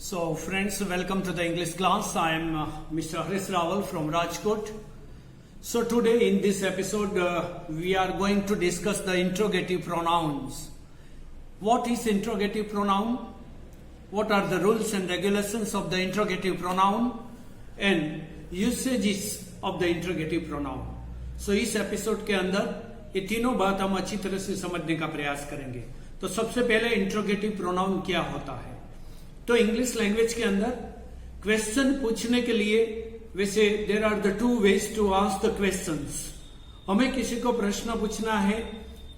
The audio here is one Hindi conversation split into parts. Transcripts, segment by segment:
So friends, welcome to the English class. I am Mr. Haris Rawal from Rajkot. So today in this episode, we are going to discuss the interrogative pronouns. What is interrogative pronoun? What are the rules and regulations of the interrogative pronoun? And usages of the interrogative pronoun. So इस एपिसोड के अंदर ये तीनों बात हम अच्छी तरह से समझने का प्रयास करेंगे. तो सबसे पहले इंट्रोगेटिव प्रोनाउन क्या होता है. तो इंग्लिश लैंग्वेज के अंदर क्वेश्चन पूछने के लिए वैसे there are the two ways to ask the questions. हमें किसी को प्रश्न पूछना है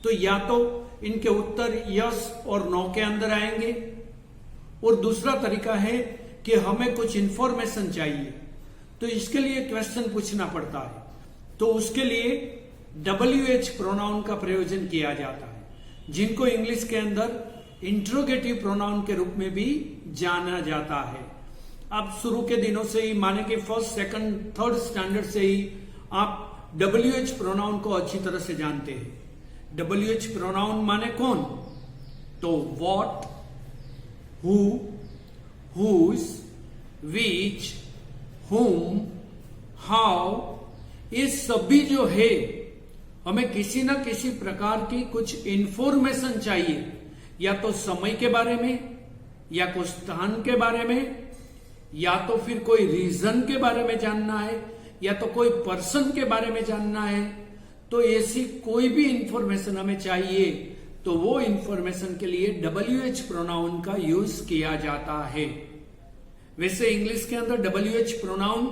तो या तो इनके उत्तर यस और नो के अंदर आएंगे, और दूसरा तरीका है कि हमें कुछ इंफॉर्मेशन चाहिए तो इसके लिए क्वेश्चन पूछना पड़ता है. तो उसके लिए WH प्रोनाउन का प्रयोजन किया जाता है, जिनको इंग्लिश के अंदर इंट्रोगेटिव प्रोनाउन के रूप में भी जाना जाता है. आप शुरू के दिनों से ही माने कि फर्स्ट, सेकंड, थर्ड स्टैंडर्ड से ही आप WH प्रोनाउन को अच्छी तरह से जानते हैं. WH प्रोनाउन माने कौन, तो व्हाट, हु, हुज, विच, हुम, हाउ, ये सभी जो है हमें किसी न किसी प्रकार की कुछ इंफॉर्मेशन चाहिए, या तो समय के बारे में, या कुछ स्थान के बारे में, या तो फिर कोई रीजन के बारे में जानना है, या तो कोई पर्सन के बारे में जानना है. तो ऐसी कोई भी इंफॉर्मेशन हमें चाहिए तो वो इंफॉर्मेशन के लिए WH प्रोनाउन का यूज किया जाता है. वैसे इंग्लिश के अंदर WH प्रोनाउन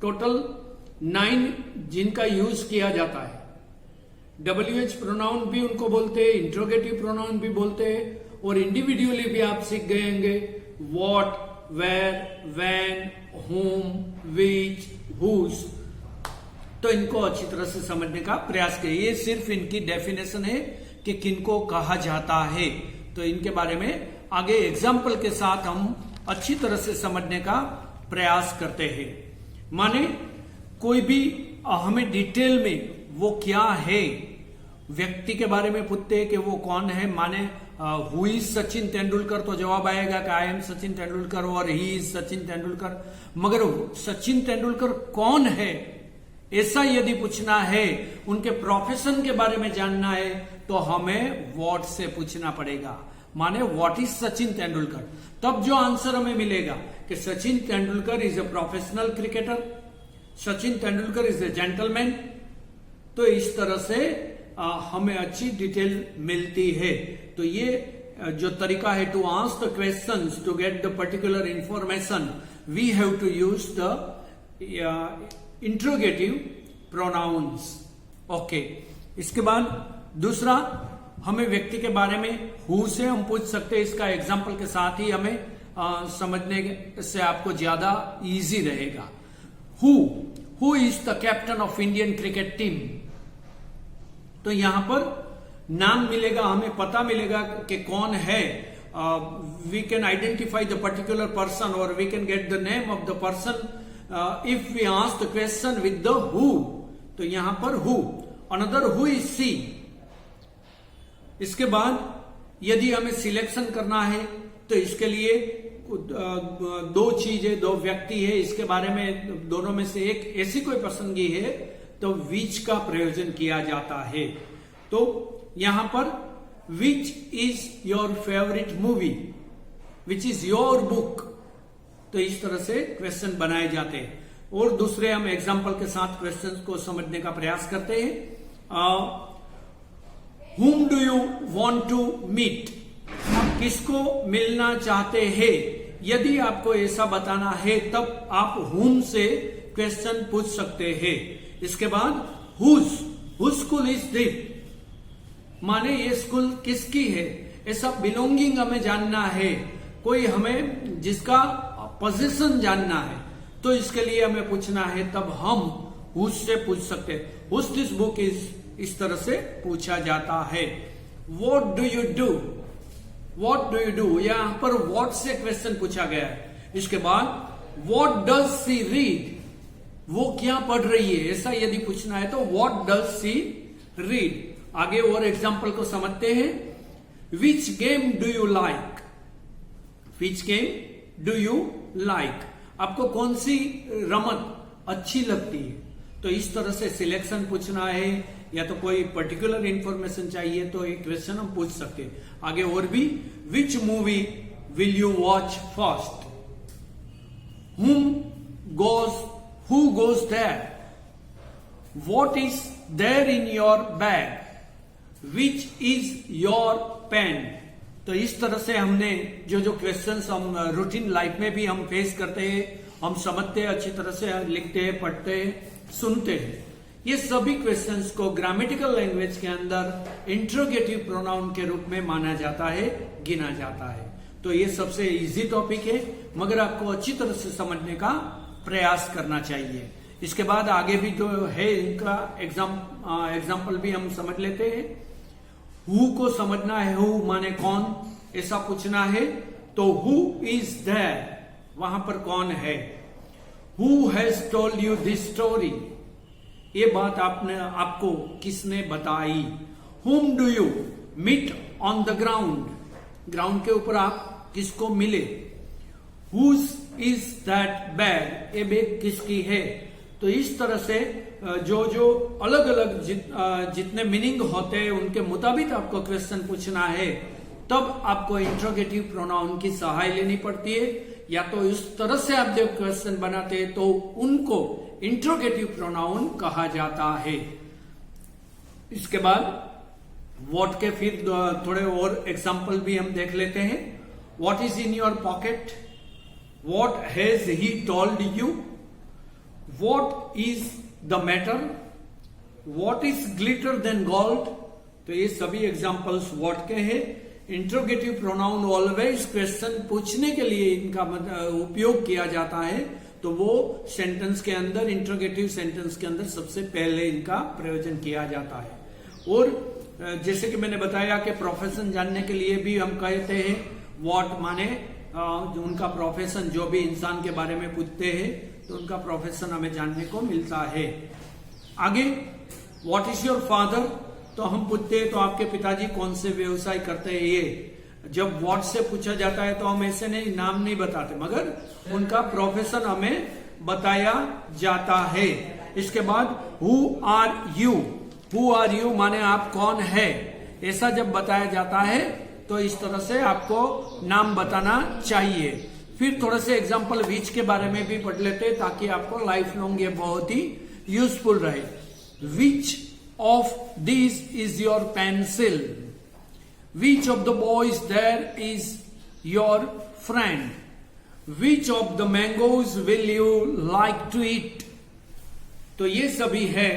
टोटल 9 जिनका यूज किया जाता है. WH प्रोनाउन भी उनको बोलते हैं, इंट्रोगेटिव प्रोनाउन भी बोलते हैं, और इंडिविजुअली भी आप सीख गए होंगे what, where, when, whom, which, whose. तो इनको अच्छी तरह से समझने का प्रयास करिए. ये सिर्फ इनकी डेफिनेशन है कि किनको कहा जाता है. तो इनके बारे में आगे एग्जाम्पल के साथ हम अच्छी तरह से समझने का प्रयास करते हैं. माने कोई भी हमें डिटेल में वो क्या है व्यक्ति के बारे में पूछते हैं कि वो कौन है. माने हु इज सचिन तेंदुलकर, तो जवाब आएगा कि आई एम सचिन तेंदुलकर और ही इज सचिन तेंदुलकर. मगर सचिन तेंदुलकर कौन है ऐसा यदि पूछना है, उनके प्रोफेशन के बारे में जानना है, तो हमें व्हाट से पूछना पड़ेगा. माने व्हाट इज सचिन तेंदुलकर. तब जो आंसर हमें मिलेगा कि Sachin Tendulkar is a professional cricketer, Sachin Tendulkar is a gentleman. तो इस तरह से हमें अच्छी डिटेल मिलती है. तो ये जो तरीका है to ask the questions to get the particular information, we have to use the interrogative pronouns. Okay. इसके बाद दूसरा, हमें व्यक्ति के बारे में हु से हम पूछ सकते हैं. इसका एग्जाम्पल के साथ ही हमें समझने से आपको ज्यादा इजी रहेगा. Who is the captain of Indian cricket team. तो यहां पर नाम मिलेगा, हमें पता मिलेगा कि कौन है. We can identify the particular person और we can get the name of the person if we ask the question with the who. तो यहां पर who. Another, who is C. इसके बाद यदि हमें सिलेक्शन करना है तो इसके लिए दो चीजें, दो व्यक्ति है, इसके बारे में दोनों में से एक ऐसी कोई पसंदगी है तो विच का प्रयोजन किया जाता है. तो यहां पर विच is your favourite movie, which is your book. तो इस तरह से क्वेश्चन बनाए जाते हैं. और दूसरे हम एग्जाम्पल के साथ क्वेश्चन को समझने का प्रयास करते हैं. Whom do you want to meet? आप किसको मिलना चाहते हैं. यदि आपको ऐसा बताना है तब आप whom से क्वेश्चन पूछ सकते हैं. इसके बाद whose स्कूल इज दिस. माने ये स्कूल किसकी है, ऐसा बिलोंगिंग हमें जानना है, कोई हमें जिसका पोजीशन जानना है, तो इसके लिए हमें पूछना है तब हम whose से पूछ सकते हैं. whose दिस बुक इज, इस तरह से पूछा जाता है. What do you do? What do you do? यहां पर what से क्वेश्चन पूछा गया है. इसके बाद what does she read? वो क्या पढ़ रही है, ऐसा यदि पूछना है तो what does she read? आगे और एग्जाम्पल को समझते हैं. Which game do you like? Which game do you like, आपको कौन सी रमत अच्छी लगती है। तो इस तरह से सिलेक्शन पूछना है या तो कोई पर्टिकुलर इंफॉर्मेशन चाहिए तो एक क्वेश्चन हम पूछ सकते हैं। आगे और भी, which movie will you watch first, who goes there, what is there in your bag, which is your pen. तो इस तरह से हमने जो क्वेश्चंस हम रूटीन लाइफ में भी हम फेस करते हैं, हम समझते हैं, अच्छी तरह से लिखते हैं, पढ़ते हैं, सुनते हैं, ये सभी क्वेश्चंस को ग्रामेटिकल लैंग्वेज के अंदर इंट्रोगेटिव प्रोनाउन के रूप में माना जाता है, गिना जाता है। तो ये सबसे इजी टॉपिक है, मगर आपको अच्छी तरह से समझने का प्रयास करना चाहिए। इसके बाद आगे भी जो है इनका एग्जाम्पल भी हम समझ लेते हैं। हु को समझना है, हु माने कौन, ऐसा पूछना है तो हु इज देयर, वहां पर कौन है। Who has told you this story, ये बात आपको किसने बताई। Whom do you meet on the ground, ground के ऊपर आप किसको मिले। हुज इज दैट बैग, ये बैग किसकी है। तो इस तरह से जो अलग अलग जितने मीनिंग होते हैं उनके मुताबिक आपको क्वेश्चन पूछना है, तब आपको इंट्रोगेटिव प्रोनाउन की सहाय लेनी पड़ती है। या तो इस तरह से आप जब क्वेश्चन बनाते हैं तो उनको इंट्रोगेटिव प्रोनाउन कहा जाता है। इसके बाद व्हाट के फिर थोड़े और एग्जाम्पल भी हम देख लेते हैं। What is in your pocket, what has he told you, what is the matter, what is glitter then gold. तो ये सभी एग्जाम्पल्स व्हाट के हैं। इंट्रोगेटिव प्रोनाउन ऑलवेज क्वेश्चन पूछने के लिए इनका उपयोग किया जाता है, तो वो सेंटेंस के अंदर, इंट्रोगेटिव सेंटेंस के अंदर सबसे पहले इनका प्रयोजन किया जाता है। और जैसे कि मैंने बताया कि प्रोफेशन जानने के लिए भी हम कहते हैं व्हाट, माने उनका प्रोफेशन, जो भी इंसान के बारे में पूछते हैं तो उनका प्रोफेशन हमें जानने को मिलता है। आगे व्हाट इज योर फादर, तो हम पूछते हैं तो आपके पिताजी कौन से व्यवसाय करते हैं। ये जब व्हाट से पूछा जाता है तो हम ऐसे नहीं, नाम नहीं बताते, मगर उनका प्रोफेशन हमें बताया जाता है। इसके बाद who are you, who are you माने आप कौन है, ऐसा जब बताया जाता है तो इस तरह से आपको नाम बताना चाहिए। फिर थोड़े से एग्जाम्पल विच के बारे में भी पढ़ लेते हैं ताकि आपको लाइफ लॉन्ग ये बहुत ही यूजफुल रहे। Which of this is your pencil, which of the boys there is your friend, which of the mangoes will you like to eat. तो ये सभी है,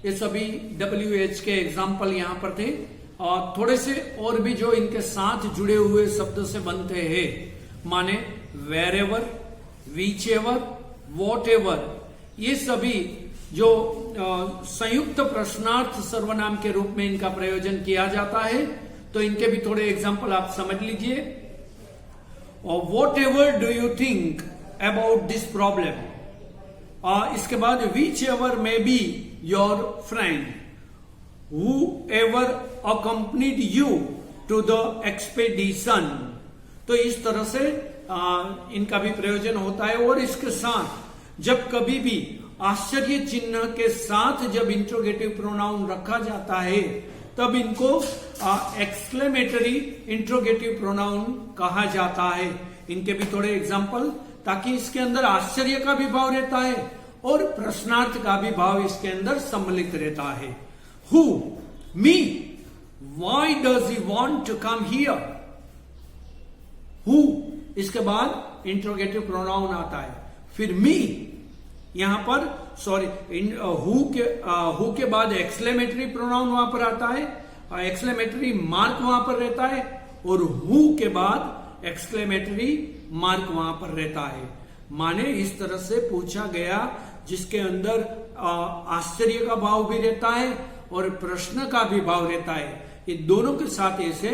ये सभी WH के एग्जाम्पल यहां पर थे। और थोड़े से और भी जो इनके साथ जुड़े हुए शब्द से बनते हैं, माने wherever, whichever, whatever, ये सभी जो संयुक्त प्रश्नार्थ सर्वनाम के रूप में इनका प्रयोजन किया जाता है। तो इनके भी थोड़े एग्जाम्पल आप समझ लीजिए। और what ever do you think about this problem, इसके बाद which ever may be your friend, whoever accompanied you to the expedition। तो इस तरह से इनका भी प्रयोजन होता है। और इसके साथ जब कभी भी आश्चर्य चिन्ह के साथ जब इंट्रोगेटिव प्रोनाउन रखा जाता है तब इनको एक्सक्लेमेटरी इंट्रोगेटिव प्रोनाउन कहा जाता है। इनके भी थोड़े एग्जाम्पल, ताकि इसके अंदर आश्चर्य का भी भाव रहता है और प्रश्नार्थ का भी भाव इसके अंदर सम्मिलित रहता है। Who? Me. Why does he want to come here? Who? इसके बाद इंट्रोगेटिव प्रोनाउन आता है। फिर me, यहां पर हु के बाद एक्सक्लेमेटरी प्रोनाउन वहां पर आता है, एक्सक्लेमेटरी मार्क वहां पर रहता है, और हु के बाद एक्सक्लेमेटरी मार्क वहां पर रहता है। माने इस तरह से पूछा गया जिसके अंदर आश्चर्य का भाव भी रहता है और प्रश्न का भी भाव रहता है। ये दोनों के साथ ऐसे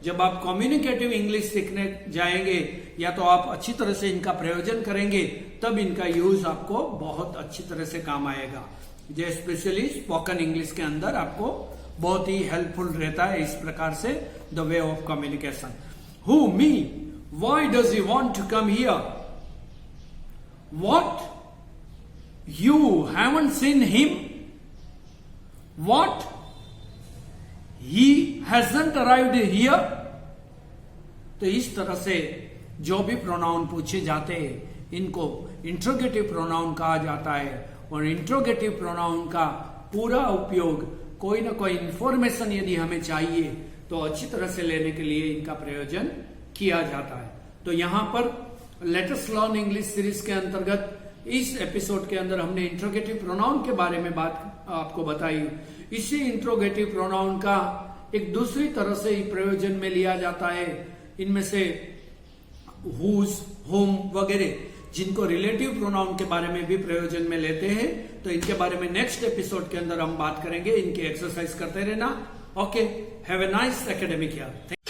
जब आप कम्युनिकेटिव इंग्लिश सीखने जाएंगे या तो आप अच्छी तरह से इनका प्रयोजन करेंगे, तब इनका यूज आपको बहुत अच्छी तरह से काम आएगा। जो स्पेशली स्पोकन इंग्लिश के अंदर आपको बहुत ही हेल्पफुल रहता है। इस प्रकार से the way of communication. Who? Me. Why does he want to come here? What? You haven't seen him? What? He hasn't arrived here? तो इस तरह से जो भी प्रोनाउन पूछे जाते हैं इनको इंट्रोगेटिव प्रोनाउन कहा जाता है। और इंट्रोगेटिव प्रोनाउन का पूरा उपयोग कोई ना कोई इंफॉर्मेशन यदि हमें चाहिए तो अच्छी तरह से लेने के लिए इनका प्रयोजन किया जाता है। तो यहां पर लेटेस्ट लर्न इंग्लिश सीरीज के अंतर्गत इस एपिसोड के अंदर हमने इंट्रोगेटिव प्रोनाउन के बारे में बात आपको बताई। इसी इंट्रोगेटिव प्रोनाउन का एक दूसरी तरह से प्रयोजन में लिया जाता है। इनमें से हुज, होम वगैरह जिनको रिलेटिव प्रोनाउन के बारे में भी प्रयोजन में लेते हैं, तो इनके बारे में नेक्स्ट एपिसोड के अंदर हम बात करेंगे। इनकी एक्सरसाइज करते रहना। Okay, have a nice academic year.